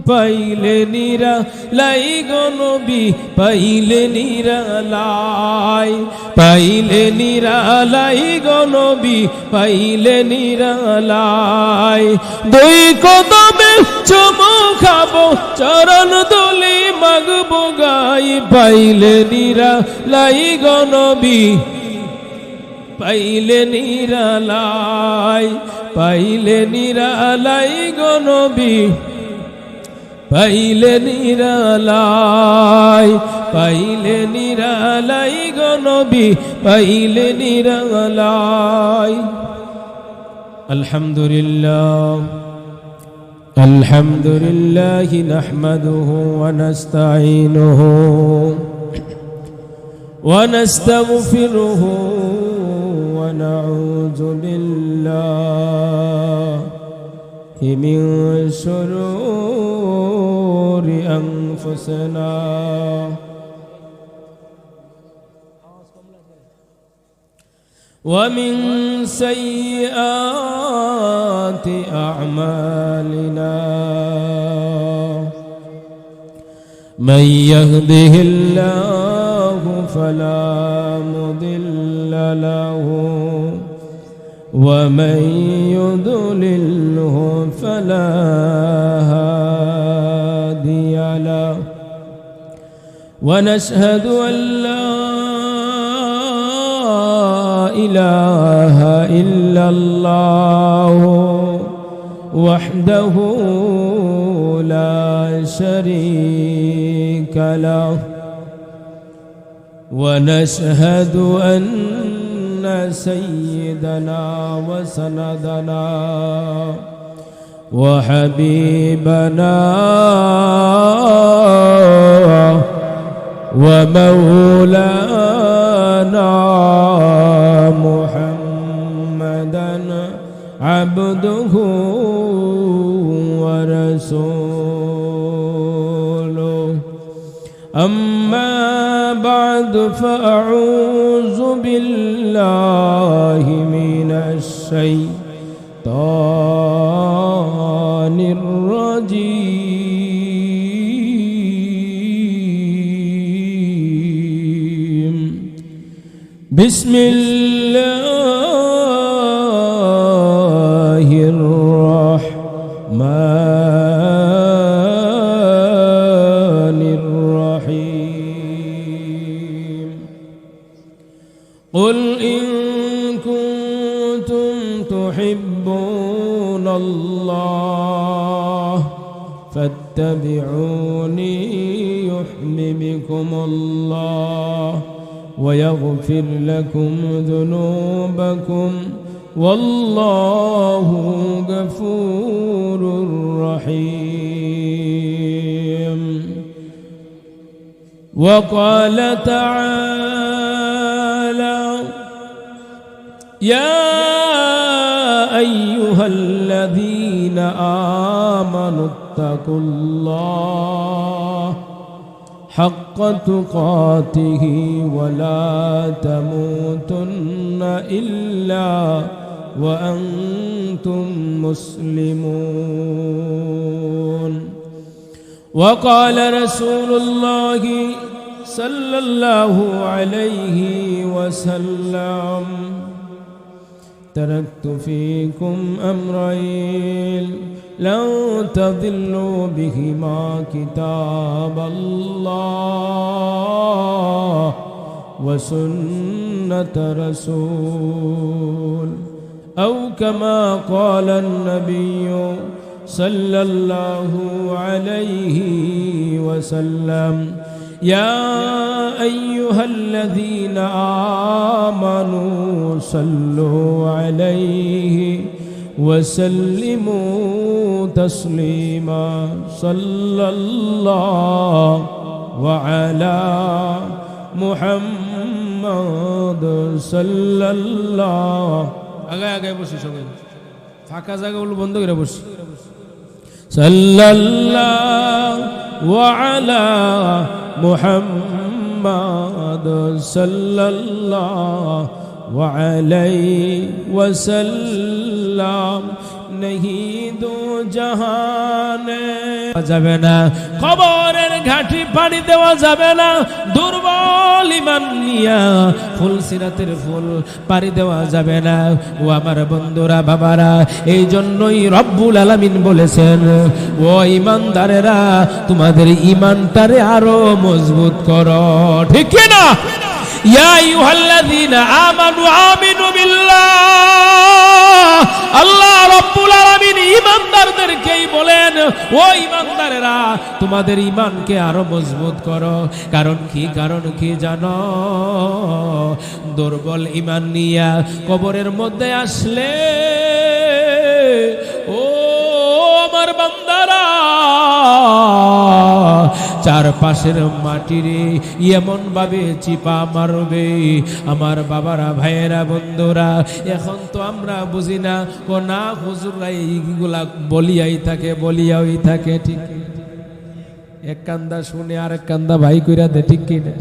পাইলে নিরালাই গো নবী পাইলে নিরালাই, পাইলে নিরালাই গো নবী পাইলে নিরালাই। দুই কদমে চুমু খাবো চরণ ধুলি মাগবো গাই, পাইলে নিরালাই গো নবী পাইলে নিরালাই, পাইলে নিরালাই গো নবী পাইলে নিরালাই, পাইলে নিরালাই গো নবী পাইলে নিরালাই। আলহামদুলিল্লাহ আলহামদুলিল্লাহ নাহমাদুহু ওয়া নাস্তাঈনুহু ওয়া নাস্তাগফিরুহু ওয়া নাউযু বিল্লাহি মিন শুরুরি আনফুসিনা ওয়া মিন সাইয়্যাতি আ'মালিনা মান ইয়াহদিহিল্লাহু ফালা মুদিল্লা লাহু ওয়া মান ইউদ্লিলহু ফালা হাদিয়া লাহু ওয়া নাশহাদু আন লা ইলাহা ইল্লাল্লাহু ওয়াহদাহু লা শারীকা লাহু ওয়া নাশহাদু আন্না সাইয়্যিদানা ওয়া সানাদানা ওয়া হাবিবানা ওয়া মাওলানা মুহাম্মাদান আবদুহু ওয়া রাসূলুহু। আম্মা বা'দু ফাআউযু বিল্লাহি মিনাশ শাইতানির রাজীম। বিসমিল্লাহির রাহমানির রহিম। কুল ইন কুনতুম তুহিব্বুনাল্লাহ ফাত্তাবিউনি ইউহিব্বুকুমুল্লাহ ويغفر لكم ذنوبكم والله غفور رحيم. وقال تعالى يا أيها الذين آمنوا اتقوا الله حق تقاته ولا تموتن إلا وأنتم مسلمون. وقال رسول الله صلى الله عليه وسلم تركت فيكم أمرين لن تضلوا بهما كتاب الله وسنة رسول أو كما قال النبي صلى الله عليه وسلم. يا أيها الذين آمنوا صلوا عليه وسلموا تسليما. صلى الله وعلى محمد صلى الله আগে আগে বসি সবাই ফাঁকা জায়গাগুলো বন্ধ করে বসি। সাল্লাল্লাহু আলা মুহাম্মাদ সাল্লাল্লাহু আলাইহি ওয়াসাল্লাম। नहीं दो जहाने যাবে না, কবরের ঘাটি পানি দেওয়া যাবে না, দুর্বল ঈমান নিয়া ফুল সিরাতের ফুল পানি দেওয়া যাবে না। ও আমার বন্ধুরা, বাবারা, এই জন্যই রব্বুল আলামিন বলেছেন, ও ঈমানদারেরা, তোমাদের ঈমানটারে আরো মজবুত করো। ঠিক কি না? ইয়া আইয়ুহাল্লাযীনা আমানু আমিনু বিল্লাহ। আল্লাহ রাব্বুল আলামিন ঈমানদারদেরকেই বলেন, ও ঈমানদারেরা, তোমাদের ঈমানকে আরো মজবুত করো। কারণ কি জানো? দুর্বল ঈমান নিয়া কবরের মধ্যে আসলে, ও আমার বান্দারা, চারপাশের মাটিরে এমন ভাবে চিপা মারবে। আমার বাবারা, ভাইয়েরা, বন্ধুরা, এখন তো আমরা বুঝি না, ও না হুজুররা এইগুলা বলিয়াই থাকে। ঠিক, এক কান্দা শুনে আরেক কান্দা ভাই কইরা দে। ঠিক কিনা?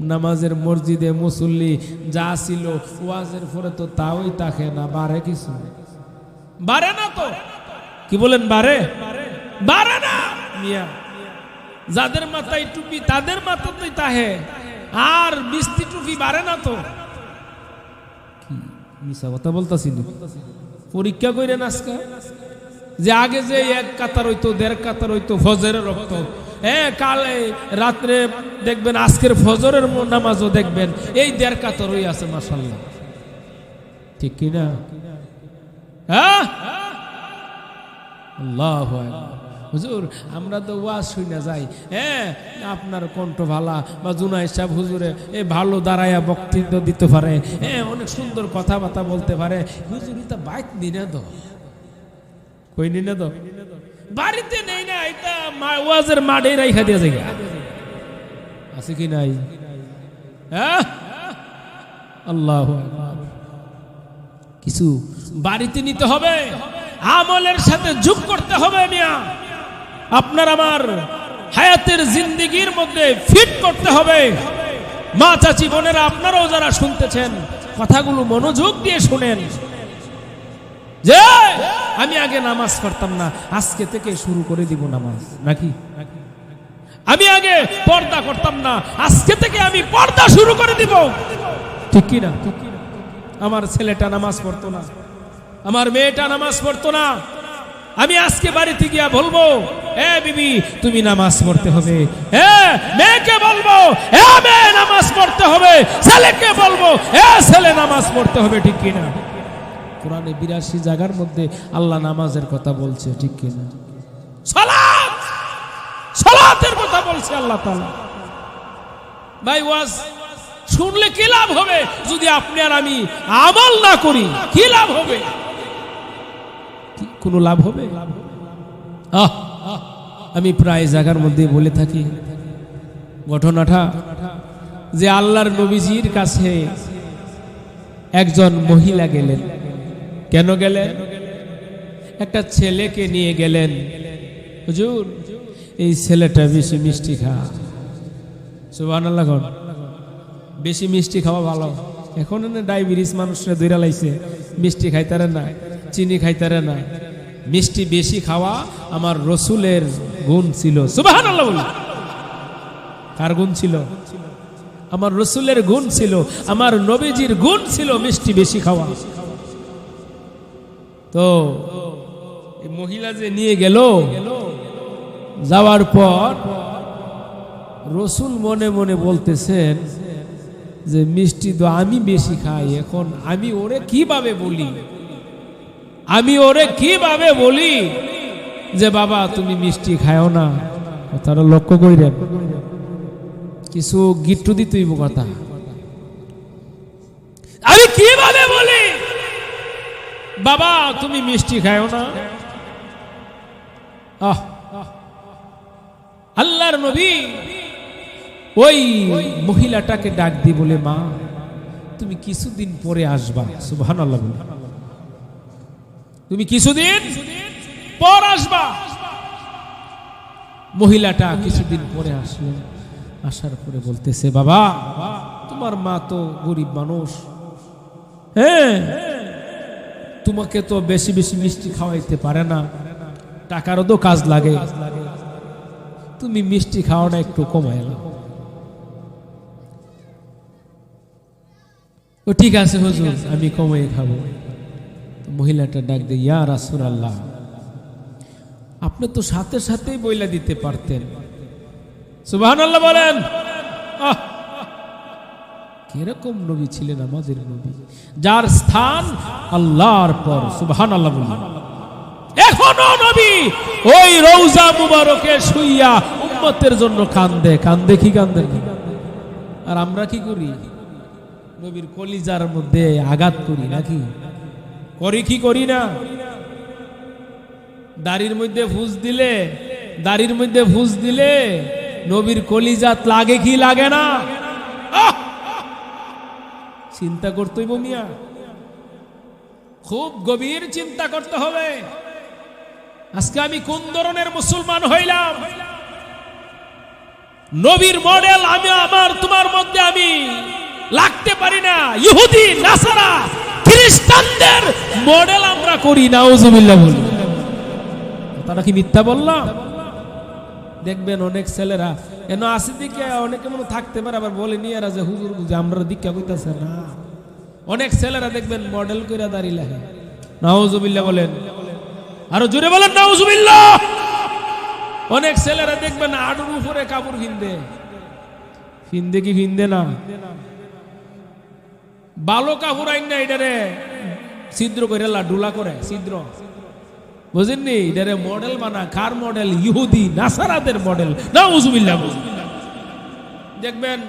নামাজের মসজিদে মুসল্লি যা ছিল, ওয়াজের পরে তো তাওই থাকে না, বাড়ে কিছু বাড়ে না। তো কি বলেন, বাড়ে না মিয়া। যাদের মাথায় টুপি তাদের মাথাতেই তাহে, আর মিষ্টি টুপি বাড়ে না। তো কি মিছা কথা বলতাছি? পরীক্ষা কইরেন আজকে, যে আগে যে এক কাতার হইতো, দেড় কাতার হইতো ফজরের রক্ত, কালে রাত্রে দেখবেন, আজকের ফজরের নামাজও দেখবেন এই দেড় কাতার হই আছে, মাশাআল্লাহ। ঠিক কিনা? হ্যাঁ, আল্লাহু আকবার। হুজুর, আমরা তো ওয়াজ শুনে যাই, আপনার কণ্ঠ ভালা, বা জুনায়েদ সাহেব হুজুরে ভালো দাঁড়াইয়া বক্তব্য দিতে পারে, অনেক সুন্দর কথাবার্তা বলতে পারে। হুজুর এটা বাইক নিনে তো, কই নিনে তো, বাড়িতে নেই না, এটা ওয়াজের মাঠে রাইখা দিয়ে যায়, আছে কি নাই? আল্লাহু আকবার। কিছু বাড়িতে নিতে হবে, আমলের সাথে যোগ করতে হবে। মিয়া, আপনার আমার হায়াতের জিন্দেগির মধ্যে ফিট করতে হবে। মা, চাচি, বোনেরা, আপনারাও যারা শুনতেছেন, কথাগুলো মনোযোগ দিয়ে শুনেন। যে আমি আগে নামাজ পড়তাম না, আজকে থেকে শুরু করে দিব নামাজ। নাকি আমি আগে পর্দা করতাম না, আজকে থেকে আমি পর্দা শুরু করে দিব। ঠিক কি না? আমার ছেলেটা নামাজ পড়তো না, আমার মেয়েটা নামাজ পড়তো না, আমি আজকে বাড়িতে গিয়া বলবো, বিবি তুমি নামাজ পড়তে হবে। মেয়েকে বলবো, মেয়ে নামাজ পড়তে হবে। ছেলেকে বলবো, ছেলে নামাজ পড়তে হবে। ঠিক কিনা? কোরআনে 82 জায়গার মধ্যে আল্লাহ নামাজের কথা বলছে। ঠিক কিনা? সালাতের কথা বলছে আল্লাহ তাআলা। ভাই, ওয়াজ শুনলে কি লাভ হবে যদি আপনি আর আমি আমল না করি? কি লাভ হবে? কোনো লাভ হবে? আমি প্রায় জায়গার মধ্যে বলে থাকি ঘটনাটা, যে আল্লাহর নবীজির কাছে একজন মহিলা গেলেন। কেন গেলেন? একটা ছেলেকে নিয়ে গেলেন। হুজুর, এই ছেলেটা বেশি মিষ্টি খায়। সুবহানাল্লাহ। বেশি মিষ্টি খাওয়া ভালো। এখন ডায়াবেটিস মানুষরা দইরা লাইছে, মিষ্টি খাইতারে না, চিনি খাইতারে না। মিষ্টি বেশি খাওয়া আমার রসুলের গুণ ছিল। সুবহানাল্লাহ বলি। কার গুণ ছিল? আমার রসুলের গুণ ছিল, আমার নবীজির গুণ ছিল মিষ্টি বেশি খাওয়া। তো এই মহিলা যে নিয়ে গেল, যাওয়ার পর রসুল মনে মনে বলতেছেন যে মিষ্টি তো আমি বেশি খাই, এখন আমি ওরে কিভাবে বলি যে বাবা তুমি মিষ্টি খাও না? কথাটা লক্ষ্য কইরেন, কিছু গিট্টু দিতেই কথা। আমি কিভাবে বলি বাবা তুমি মিষ্টি খাও না? আল্লাহর নবী ওই মহিলাটাকে ডাক দি বলে, মা তুমি কিছুদিন পরে আসবা। সুবহানাল্লাহ। তুমি কিছুদিন পর আসবা। মহিলাটা কিছুদিন পরে আসলেন। আসার পরে বলতেছে, বাবা তোমার মা তো গরিব মানুষ, তোমাকে তো বেশি বেশি মিষ্টি খাওয়াইতে পারে না, টাকারও তো কাজ লাগে, তুমি মিষ্টি খাওয়াটা একটু কমাই নাও। ও ঠিক আছে হুজুর, আমি কমাই খাবো। মহিলাটা ডাক দিয়ে, ইয়া রাসূলুল্লাহ, আপনি তো সাথে সাথেই বইলা দিতে পারতেন। সুবহানাল্লাহ বলেন। কিরকম নবী ছিলেন আমাদের নবী, যার স্থান আল্লাহর পর। সুবহানাল্লাহ বলেন। এখনো নবী ওই রওজা মুবারকে শুইয়া উম্মতের জন্য কান্দে। কান্দে কি কান্দে না? আর আমরা কি করি? নবীর কলিজার মধ্যে আঘাত করি নাকি? করি কি করি না? দাড়ির মধ্যে ফুস দিলে নবীর কলিজাত লাগে কি লাগে না? চিন্তা করতেই বমিয়া, খুব গভীর চিন্তা করতে হবে। আজকে আমি কোন ধরনের মুসলমান হইলাম? নবীর মডেল আমি আমার তোমার মধ্যে আমি লাগতে পারি না। ইহুদি নাসারা খ্রিস্টানদের মডেল আমরা করি। নাউজুবিল্লাহ বলি। তারা কি মিথ্যা বললাম? দেখবেন অনেক ছেলেরা এন আসি দিকে অনেকে মনে থাকতে পারে, আবার বলে নিয়ে যে হুজুর বুঝে আমরা দীক্ষা কইতাছে না। অনেক ছেলেরা দেখবেন মডেল কইরা দাঁড়িয়ে লাগে। নাউজুবিল্লাহ বলেন, আরো জোরে বলেন নাউজুবিল্লাহ। অনেক ছেলেরা দেখবেন আডুর উপরে কাপড় ফিন্দে কি ফিন্দে না, ভালো কাপড় আইন না, এটারে ছিদ্র করে ডুলা করে ছিদ্র, বুঝেননি? এটারে মডেল বানা। কার মডেল? ইহুদি নাসারাদের মডেল। নাউজুবিল্লাহ। দেখবেন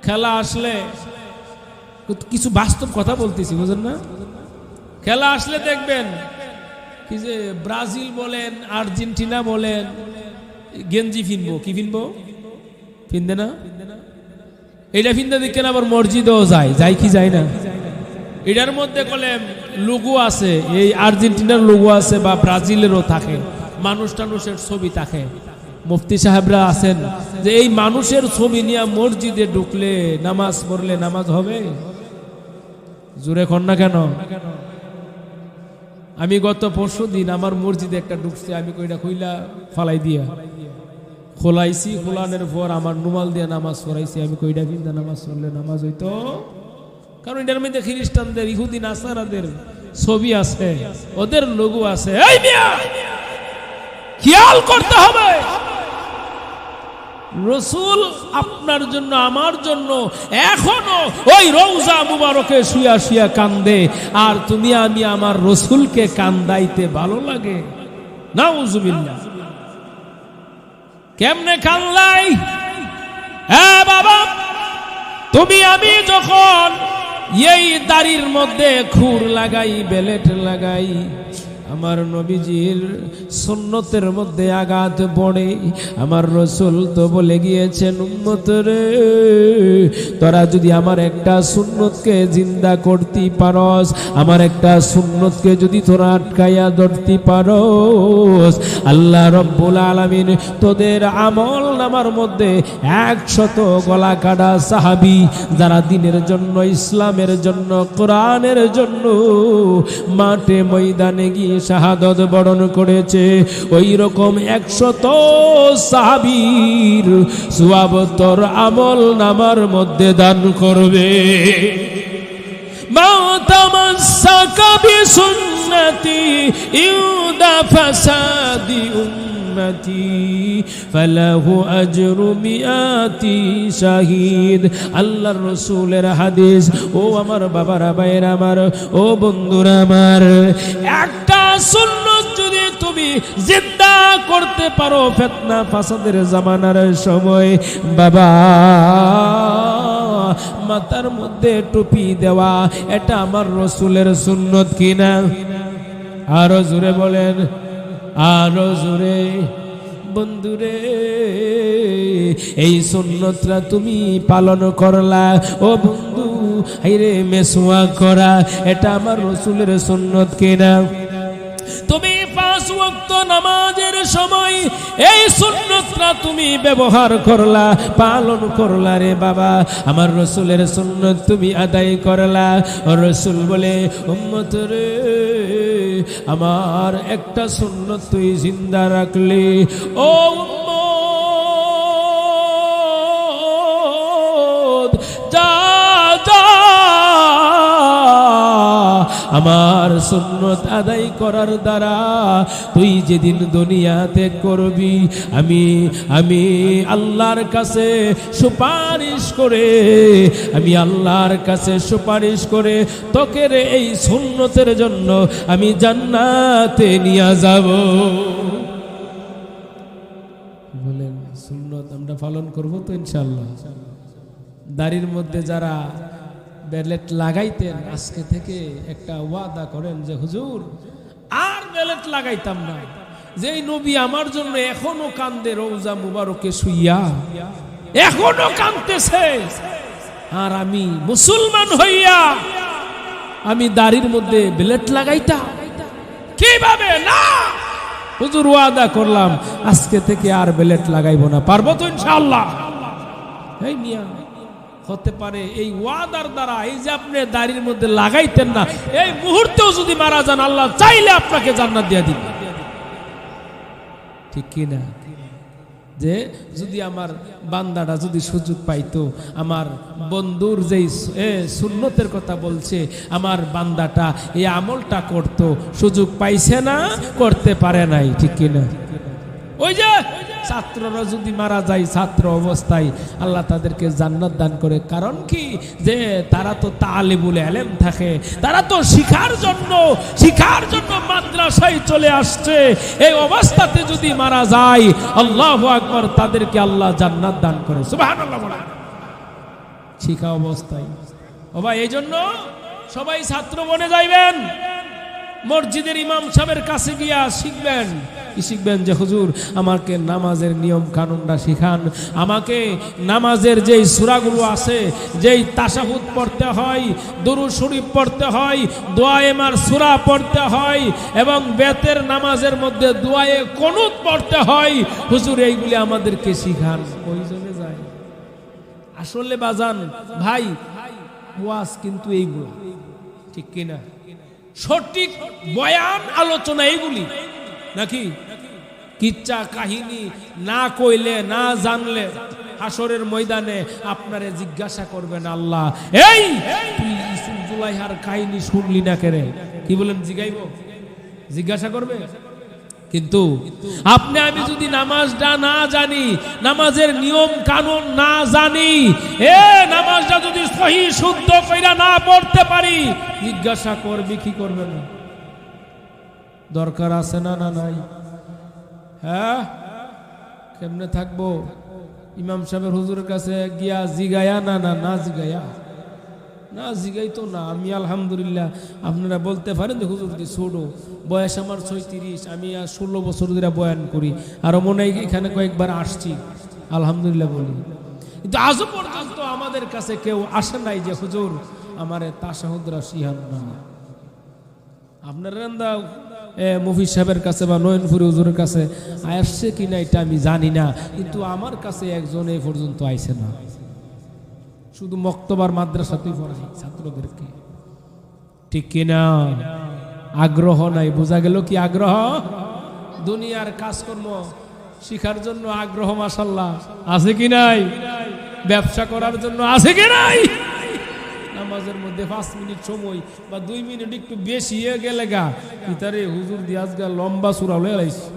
খেলা আসলে, কিছু বাস্তব কথা বলতেছি, বুঝেন না? খেলা আসলে দেখবেন কি যে ব্রাজিল বলেন, আর্জেন্টিনা বলেন, গেঞ্জি ফিনবো, কি ফিনবো? ফিনদে না? এটা ফিনতে দেখেন আবার মসজিদেও যায় কি যায় না? এটার মধ্যে কলেম লোগো আছে, এই আর্জেন্টিনার লোগো আছে বা ব্রাজিলেরও থাকে, মানুষ টানুষের ছবি থাকে। মুফতি সাহেবরা আছেন যে এই মানুষের ছবি নিয়ে মসজিদে ঢুকলে, নামাজ পড়লে নামাজ হবে? জোরে কন না কেন? আমি গত পরশু দিন আমার মসজিদে একটা ঢুকছে, আমি কইটা খুইলা ফালাই দিয়া খোলাইছি। খোলানোর পর আমার রুমাল দিয়ে নামাজ পড়াইছি। আমি কইটা কিন্তু নামাজ পড়লে নামাজ হইতো? কারণ এটার মধ্যে খ্রিস্টানদের, ইহুদি নাসারাদের ছবি আছে, ওদের লোগো আছে। এই মিয়া, খেয়াল করতে হবে। রাসূল আপনার জন্য আমার জন্য এখনো ওই রওজা মুবারকে শুয়া শুয়া কান্দে, আর তুমি আমি আমার রাসূলকে কান্দাইতে ভালো লাগে? নাউজুবিল্লাহ। কেমনে কান্দাই? হ্যাঁ বাবা, তুমি আমি যখন এই দাড়ির মধ্যে খুর লাগাই, বেলেট লাগাই, আমার নবীজির সুন্নতের মধ্যে আঘাত পড়ে। আমার রাসূল তো বলে গিয়েছেন, উম্মত রে, তোরা যদি আমার একটা সুন্নতকে জিন্দা করতে পারস, আমার একটা সুন্নতকে যদি তোরা আটকাইয়া ধরতে পারস, আল্লাহ রব্বুল আলামিন তোদের আমল নামার মধ্যে 100 গলা কাটা সাহাবী যারা দ্বীনের জন্য, ইসলামের জন্য, কোরআনের জন্য মাঠে ময়দানে গিয়ে শাহাদত বরণ করেছে, ওই রকম 100 সাহাবীর সওয়াব তোর আমল নামার মধ্যে দান করবে। মা তামাসসাকা বিসুন্নতি ইউদা ফাসাদি উম্মতি ফালাহু আজরু মিআতি শাহীদ। আল্লাহর রাসূলের হাদিস। ও আমার বাবারা, ভাইরা আমার, ও বন্ধুরা আমার, একটা সুন্নাত যদি তুমি জিন্দা করতে পারো ফিতনা ফাসাদের জামানার সময়, বাবা, মাথার মধ্যে টুপি দেওয়া, এটা আমার রাসূলের সুন্নত কিনা? আরো জোরে বলেন, আরো জোরে। বন্ধুরে, এই সুন্নতটা তুমি পালন করলা ও বন্ধু, হাইরে মেসওয়াক করা, এটা আমার রাসূলের সুন্নত কিনা? তুমি 5 ওয়াক্ত নামাজের সময় এই সুন্নতটা সুন্নতরা তুমি ব্যবহার করলা, পালন করলা রে বাবা, আমার রসুলের সুন্নত তুমি আদায় করলা। রসুল বলে উম্মত রে, আমার একটা সুন্নত তুই জিন্দা রাখলি, ও উম্মত যা যা, আমার সুন্নত আদায় করার দ্বারা তুই যেদিন দুনিয়াতে করবি, আমি আল্লাহর কাছে সুপারিশ করে, আমি আল্লাহর কাছে সুপারিশ করে তোকে রে এই সুন্নতের জন্য আমি জান্নাতে নিয়ে যাব। বলেন সুন্নত আমরা পালন করব তো ইনশাআল্লাহ। দাড়ির মধ্যে যারা বেলেট লাগাইতেন, আজকে থেকে একটা ওয়াদা করেন যে হুজুর আর বেলেট লাগাইতাম না। যেই নবী আমার জন্য এখনো কান্দে রওজা মুবারকে শুইয়া, এখনো কাঁদতেছে, আর আমি মুসলমান হইয়া আমি দাড়ির মধ্যে বেলেট লাগাইতাম কিভাবে? না, হুজুর ওয়াদা করলাম আজকে থেকে আর বেলেট লাগাইবো না। পারবো তো ইনশাআল্লাহ? এই মিয়া হতে পারে এই ওয়াদার দ্বারা, এই যে আপনি দাড়ির মধ্যে লাগাইতেন না, এই মুহূর্তেও যদি মারা যান আল্লাহ চাইলে আপনাকে জান্নাত দিয়ে দিবেন, ঠিক কি না? যে যদি আমার বান্দাটা যদি সুযোগ পাইতো, আমার বন্ধুর যেই সুন্নতের কথা বলছে, আমার বান্দাটা এই আমলটা করত, সুযোগ পাইছে না, করতে পারে নাই, ঠিক কি না? ওই যে ছাত্ররা যদি মারা যায় ছাত্র অবস্থায়, আল্লাহ তাদেরকে জান্নাত দান করে। কারণ কি? যে তারা তো তালিবুল ইলম থাকে, তারা তো শিখার জন্য মাদ্রাসায় চলে আসছে। এই অবস্থাতে যদি মারা যায়, আল্লাহু আকবার, তাদেরকে আল্লাহ জান্নাত দান করে। সুবহানাল্লাহ। শিখা অবস্থায় ও ভাই, এই জন্য সবাই ছাত্র বনে যাইবেন, মসজিদের ইমাম সাহেবের কাছে গিয়া শিখবেন। শিখবেন যে হুজুর আমাকে নামাজের নিয়ম কানুনটা শিখান, আমাকে নামাজের যেই সূরাগুলো আছে, যেই তাশাহুদ পড়তে হয়, দুরূদ শরীফ পড়তে হয়, দোয়ায়ে মার সূরা পড়তে হয়, এবং বেতের নামাজের মধ্যে দোয়ায়ে কুনুত পড়তে হয়, হুজুর এইগুলি আমাদেরকে শিখান। প্রয়োজনে যায় আসলে বাজান ভাই, ওয়াজ কিন্তু এইগুলো, ঠিক কিনা? সঠিক বয়ান আলোচনা এইগুলি, নাকি কিচ্ছা কাহিনী না কইলে, না জানলে হাসরের ময়দানে আপনারে জিজ্ঞাসা করবেন আল্লাহ, এই তুই ইউসুফ জুলাইহার কাহিনী শুনলি না কেরে? কি বলেন? জিজ্ঞাসা করবে। কিন্তু আপনি আমি যদি নামাজটা না জানি, নামাজের নিয়ম কানুন না জানি, নামাজটা যদি সহি শুদ্ধ কইরা না পড়তে পারি, জিজ্ঞাসা করবি কি করবে না? দরকার আছে না? না নাই? হ্যাঁ, কেমনে থাকবো? ইমাম সাহেবের হুজুরের কাছে গিয়া জিগায়া না জিগায়া না, জিগাই তো না। আমি আলহামদুলিল্লাহ, আপনারা বলতে পারেন যে হুজুর দি ছোট, বয়স আমার 36, আমি আর 16 বছর ধরে বয়ান করি, আর মনে হয় এখানে কয়েকবার আসছি, আলহামদুলিল্লাহ বলি। কিন্তু আজও পর্যন্ত আমাদের কাছে কেউ আসে নাই যে হুজুর আমারে তাশাহুদরা শিখান না। আপনারা মুফতি সাহেবের কাছে বা নয়নপুরি হুজুরের কাছে আসছে কিনা এটা আমি জানি না, কিন্তু আমার কাছে একজন এই পর্যন্ত আইছে না। শুধু মক্তবার মাদ্রাসাতেই পড়াই ছাত্রদেরকে, ঠিক কিনা? আগ্রহ নাই। বোঝা গেল কি আগ্রহ? দুনিয়ার কাজকর্ম শিখার জন্য আগ্রহ মাশাআল্লাহ আছে কি নাই? ব্যবসা করার জন্য আছে কি নাই? নামাজের মধ্যে 5 মিনিট সময় বা 2 মিনিট একটু বেশি গেলে গা ইতারে হুজুর দিয়াজ গা লম্বা সূরা লয়ে আইছে,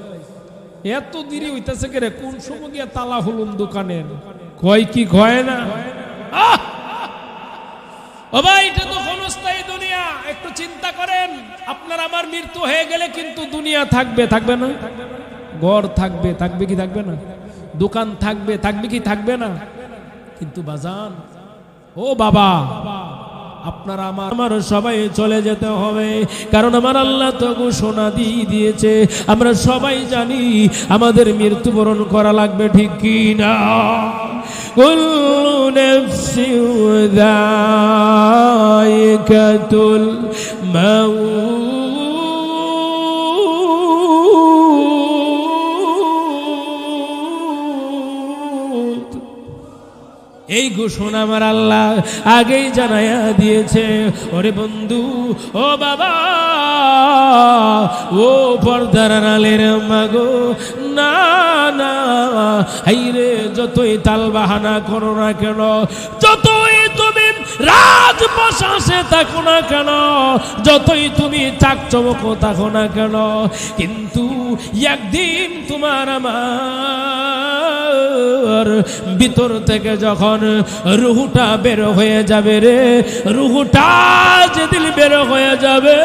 এত দেরি হইতাছে কে রে? কোন সময় গিয়া তালা হলুম দোকানের, কয় কি কয় না? ও ভাই, এটা তো ক্ষণস্থায়ী দুনিয়া। একটু চিন্তা করেন, আপনার আমার মৃত্যু হয়ে গেলে কিন্তু দুনিয়া থাকবে না? ঘর থাকবে কি থাকবে না? দোকান থাকবে কি থাকবে না? কিন্তু বাজান, ও বাবা, আপনারা আমার সবাই চলে যেতে হবে, কারণ আমার আল্লাহ তো ঘোষণা দিয়ে দিয়েছে, আমরা সবাই জানি আমাদের মৃত্যুবরণ করা লাগবে, ঠিক কি না? কুল্লু নাফসিন যায়িকাতুল মাউত, এই ঘোষণা আমার আল্লাহ আগেই জানাইয়া দিয়েছে। ওরে বন্ধু, ও বাবা, ও পর্দার আড়ালের মাগো, না না, হাইরে যতই তাল বাহানা করো না কেন, যতই তুমি রাজপ্রাসাদে থাকো না কেন, যতই তুমি চাকচমক থাকো না কেন, কিন্তু একদিন তোমার আমার ভিতর থেকে যখন রুহুটা বের হয়ে যাবে রে, রুহুটা যেদিন বের হয়ে যাবে,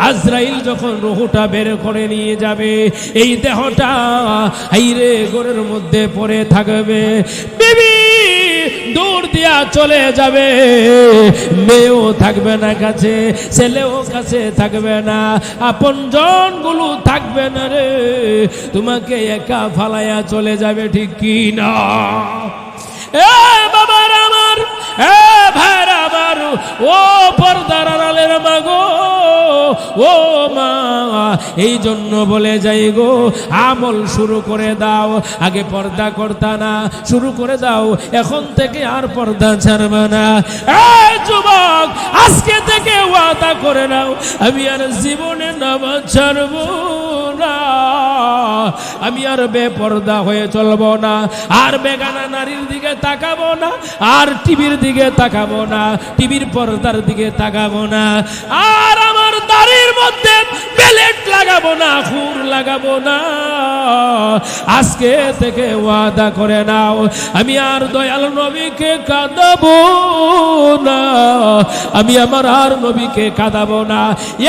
আজরাইল যখন রুহুটা বের করে নিয়ে যাবে, এই দেহটা হাইরে ঘরের মধ্যে পড়ে থাকবে, বিবি দূর দিয়া চলে যাবে, মেয়েও থাকবে না কাছে, ছেলেও কাছে থাকবে না, আপনজন গুলো থাকবে না রে, তোমাকে একা ফালাইয়া চলে যাবে, ঠিক কি না? এ বাবার আমার, এ ভাইর আমার, ও পর্দার আড়ালের মাগো, ও মা, এই জন্য বলে যাই গো, আমল শুরু করে দাও। আগে পর্দা করতা না, শুরু করে দাও এখন থেকে, আর পর্দা ছাড়বে না। এই যুবক, আজকে থেকে ওয়াদা করে নাও, আমি আর জীবনে নামাজ ছাড়বো না, আমি আর বেপর্দা হয়ে চলবো না, আর বেগানা নারীর দিকে তাকাবো না, আর টিভির দিকে তাকাবো না, টিভির পর্দার দিকে তাকাবো না, আর আমার দাড়ির মধ্যে বেলেট লাগাবো না, খুর লাগাবো না। আজকে থেকে ওয়াদা করে নাও, আমি আর দয়াল নবীকে কাঁদাবো না, আমি আমার আর নবীকে কাঁদাবো না।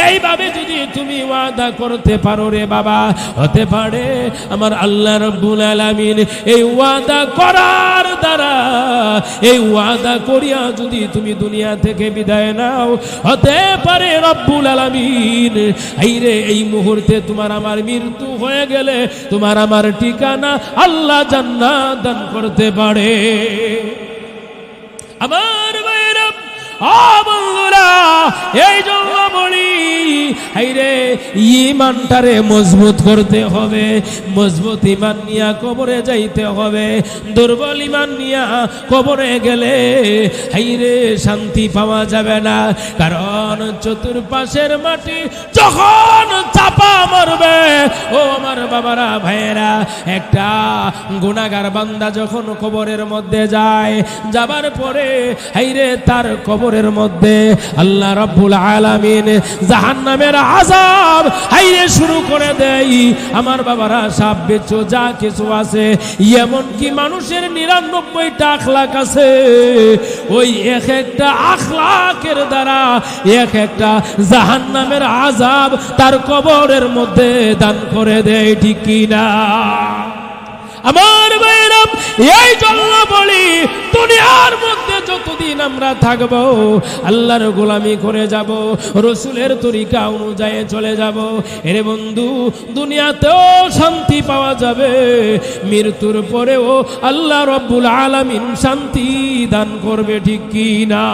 এইভাবে যদি তুমি ওয়াদা করতে পারো রে বাবা, হতে পারে আমার আল্লাহ রাব্বুল আলামিন এই ওয়াদা করার দ্বারা, এই ওয়াদা করিয়া যদি তুমি দুনিয়া থেকে বিদায় নাও, হতে পারে রব্বুল আলামিন আইরে এই মুহূর্তে তোমার আমার মৃত্যু হয়ে গেলে তোমার আমার ঠিকানা আল্লাহ জান্নাত দান করতে পারে। আমার ভাইরা, ও বন্ধুরা, এই জন্য বলি, হাইরে ঈমানটারে মজবুত করতে হবে, মজবুত ঈমান নিয়া কবরে যাইতে হবে। দুর্বল ঈমান নিয়া কবরে গেলে হাইরে শান্তি পাওয়া যাবে না, কারণ চতুর্পাশের মাটি যখন চাপা মারবে, ও আমার বাবারা ভাইয়েরা, একটা গুনাহগার বান্দা যখন কবরের মধ্যে যায়, যাবার পরে হাইরে তার কবরের মধ্যে আল্লাহ রাব্বুল আলামিন জাহান্নামের আযাব হাইরে শুরু করে দেয়। আমার বাবারা, সাপ বেচো যা কিছু আছে, এমন কি মানুষের ৯৯টা আখলাক আছে, ওই এক একটা আখলাকের দ্বারা এক একটা জাহান্নামের আযাব তার কবরের মধ্যে দান করে দেয়, ঠিক কি না? আমার ভাইরা, এই জন্য বলি, দুনিয়ার মধ্যে যতদিন আমরা থাকবো আল্লাহর গোলামি করে যাব, রসুলের তরিকা অনুযায়ী চলে যাব, এরে বন্ধু দুনিয়াতেও শান্তি পাওয়া যাবে, মৃত্যুর পরেও আল্লাহ রব্বুল আলামিন শান্তি দান করবে, ঠিক কি না?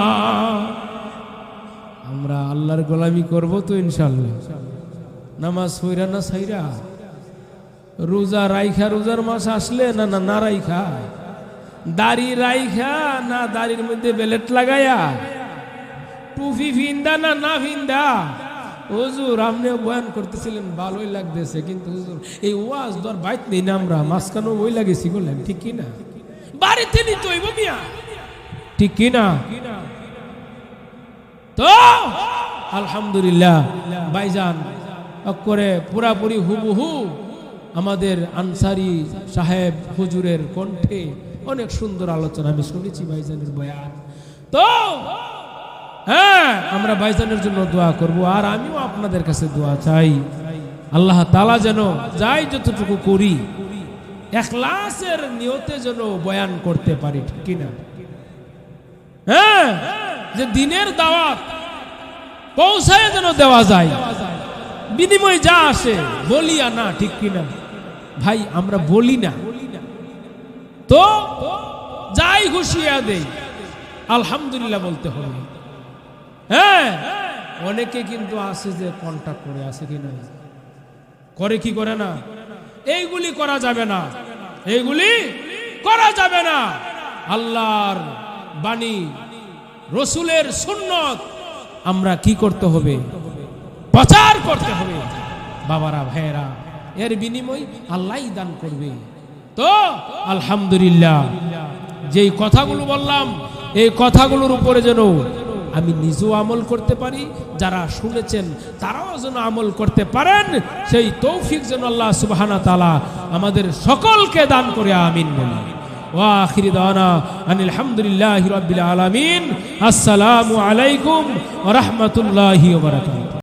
আমরা আল্লাহর গোলামি করব তো ইনশাআল্লাহ। নামাজ পড়া না ছাইরা, রোজা রাইখা, রোজার মাস আসলে না না না রাইখা, দাড়ি রাইখা না দাড়ির মধ্যে বেলেট লাগায়া, টুপি ফিন্দা না না ফিন্দা। হুজুর আপনিও বয়ান করতেছিলেন, ভালোই লাগতেছে, কিন্তু হুজুর এই ওয়াজ দর বাইত নেই না, আমরা মাঝখানে ওই লাগেছি বললেন, ঠিক কি না? বাড়িতে নিতে হইব মিয়া, ঠিক কি না? তো আলহামদুলিল্লাহ ভাইজান করে পুরাপুরি হুবহু আমাদের আনসারি সাহেব হুজুরের কণ্ঠে অনেক সুন্দর আলোচনা আমি শুনেছি ভাইজানের বয়ান। তো হ্যাঁ, আমরা ভাইজানের জন্য দোয়া করব, আর আমিও আপনাদের কাছে দোয়া চাই, আল্লাহ তাআলা যেন যাই যতটুকু করি ইখলাসের নিয়তে যেন বয়ান করতে পারি, ঠিক কিনা? হ্যাঁ, যে দিনের দাওয়াত পৌঁছায় যেন দেওয়া যায়, বিনিময় যা আসে বলিয়া না, ঠিক কিনা ভাই? আমরা বলি না তো যাই ঘুষিয়া দেই, আলহামদুলিল্লাহ বলতে হবে। হ্যাঁ, অনেকে কিন্তু আছে যে কন্টাক্ট করে, আছে কিনা? করে কি করে না? এইগুলি করা যাবে না, এইগুলি করা যাবে না। আল্লাহর বাণী, রসুলের সুন্নত আমরা কি করতে হবে? প্রচার করতে হবে। বাবারা, ভাইয়েরা, এর বিনিময় আল্লাহই দান করবে। তো আলহামদুলিল্লাহ, যেই কথাগুলো বললাম এই কথাগুলোর উপরে যেন আমি নিজেও আমল করতে পারি, যারা শুনেছেন তারাও যেন আমল করতে পারেন, সেই তৌফিক যেন আল্লাহ সুবহানাহু ওয়া তাআলা আমাদের সকলকে দান করে। আমিন বলি। ওয়া আখিরি দাওয়ানা আনিল হামদুলিল্লাহি রাব্বিল আলামিন। আসসালামু আলাইকুম ওয়া রাহমাতুল্লাহি ওয়া বারাকাতুহু।